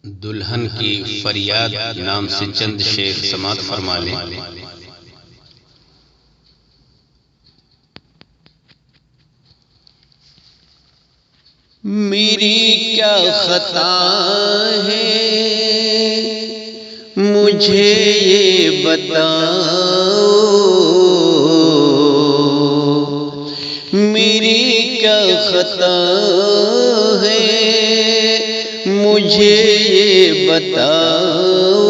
دلہن کی فریاد نام سے چند شعر سماعت فرما لیں۔ میری کیا خطا ہے مجھے یہ بتاؤ، میری کیا خطا ہے مجھے یہ بتاؤ،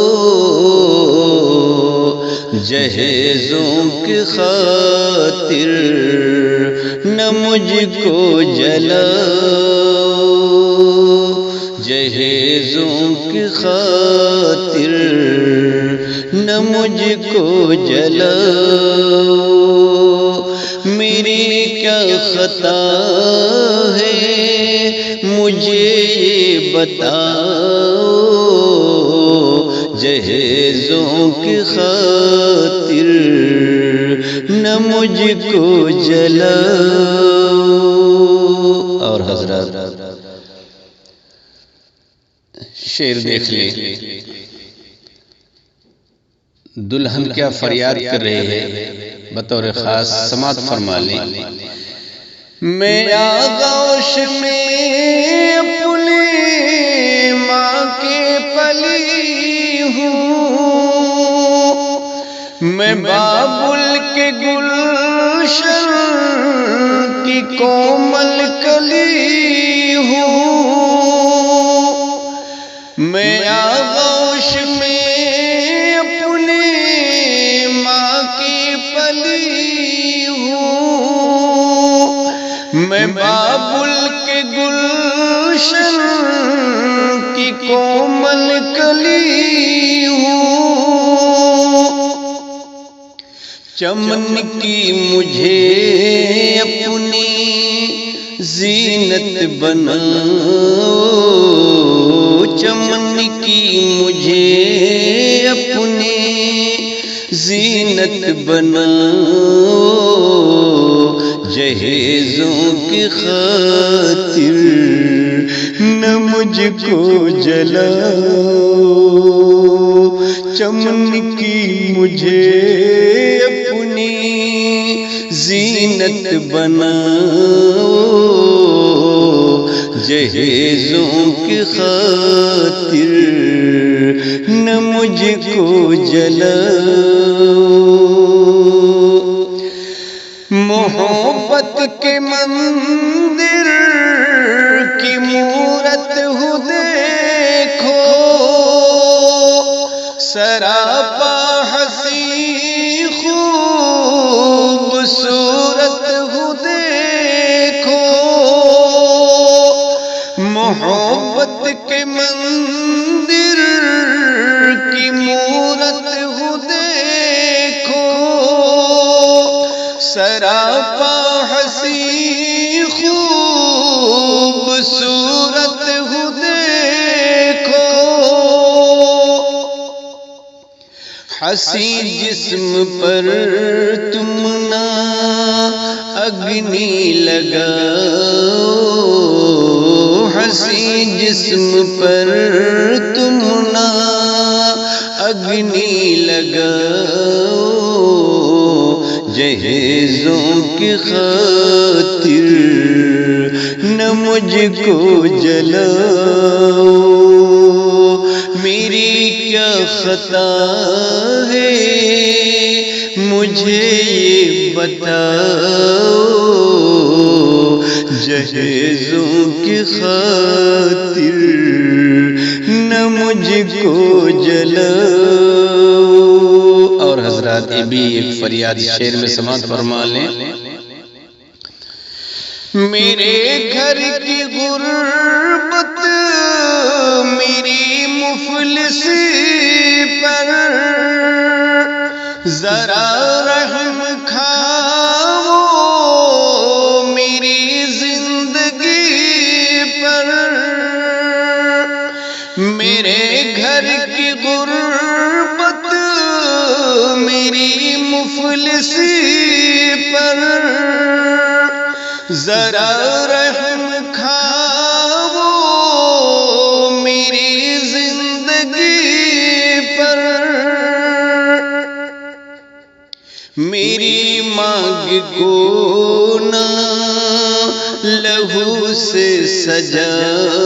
جہیزوں کی خاطر نہ مجھ کو جلاؤ، جہیزوں کی خاطر نہ مجھ کو جلاؤ، میری کیا خطا ہے مجھے یہ بتاؤ، جہیزوں کی خاطر نہ مجھ کو جلاؤ۔ اور حضرات شعر دیکھ لیں، دلہن کیا فریاد کر رہے ہیں، بطور خاص سماعت فرما لیں۔ میں آغوش میں اپنی ماں کے پلی ہوں، میں بابل کے گلشن کی کومل کلی ہوں، میں آغوش میں اپنی ماں کی پلی ہوں، میں بابل کے گلشن کی کومل کلی ہوں، چمن کی مجھے اپنی زینت بناؤ، چمن کی مجھے اپنی زینت بناؤ، جہیزوں کی خاطر نہ مجھ کو جلاؤ، چمن کی مجھے اپنی زینت بناؤ، جہیزوں کی خاطر نہ مجھ کو جلاؤ، محبت کے مندر کی مورت ہو دیکھو، سراپا حسین خوبصورت ہو دیکھو، محبت کے مندر کی مورت ہو دیکھو، سراپا حسین خوبصورت ہو دیکھو، حسین جسم پر تم نہ اگنی لگاؤ، حسین جسم پر تم نہ اگنی لگاؤ، جہیزوں کی خاطر نہ مجھ کو جلاؤ، میری کیا خطا ہے مجھے یہ بتاؤ، جہیزوں کی خاطر نہ مجھ کو جلاؤ۔ اور حضرات یہ بھی ایک فریاد شعر میں سماعت فرما لیں۔ میرے گھر کی غربت میری مفلسی پر ذرا رحم کھاؤ، میری زندگی پر، میرے گھر کی غربت میری مفلسی پر ذرا رحم کھاؤ، میری زندگی کو نہ لہو سے سجاؤ،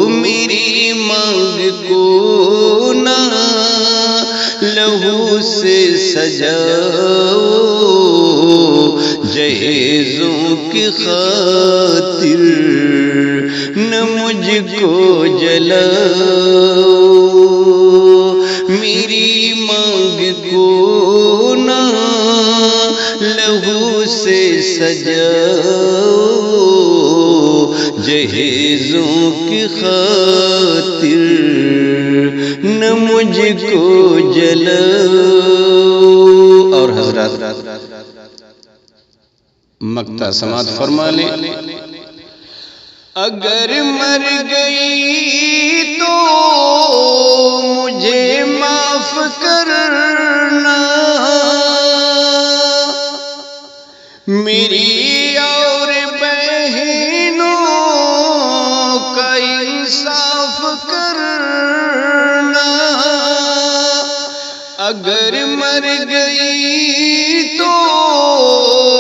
میری مانگ کو نہ لہو سے سجاؤ، جہیزوں کی خاطر نہ مجھ کو جلاؤ، میری مانگ کو نہ لہو سے سجاؤ، جہیزوں کی خاطر نہ مجھ کو جلاؤ۔ اور حضرات مقطع سماعت فرما لیں۔ اگر مر گئی تو مجھے معاف کرنا، میری اور بہنوں کا انصاف کرنا، اگر مر گئی تو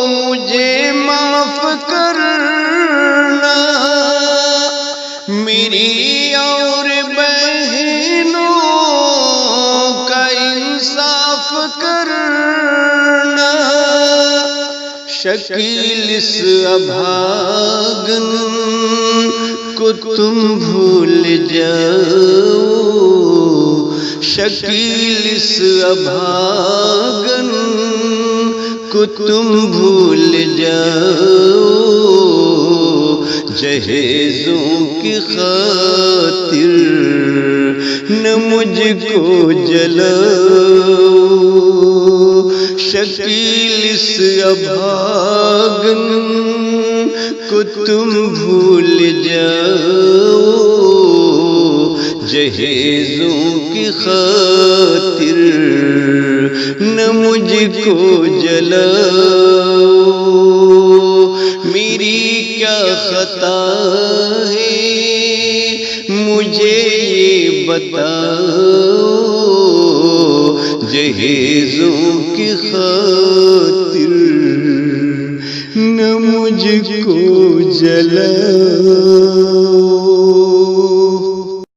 مجھے معاف کرنا، میری اور بہنوں کا انصاف کرنا، شکیل اس ابھاگن کو تم بھول جاؤ، شکیل اس ابھاگن کو تم بھول جاؤ، جہیزوں کی خاطر نہ مجھ کو جلاؤ، شکیل اس ابھاگن کو تم بھول جاؤ، جہیزوں کی خاطر نہ مجھ کو جلاؤ، میری کیا خطا ہے مجھے یہ بتاؤ، جہیزوں کی خاطر نہ مجھ کو جلاؤ۔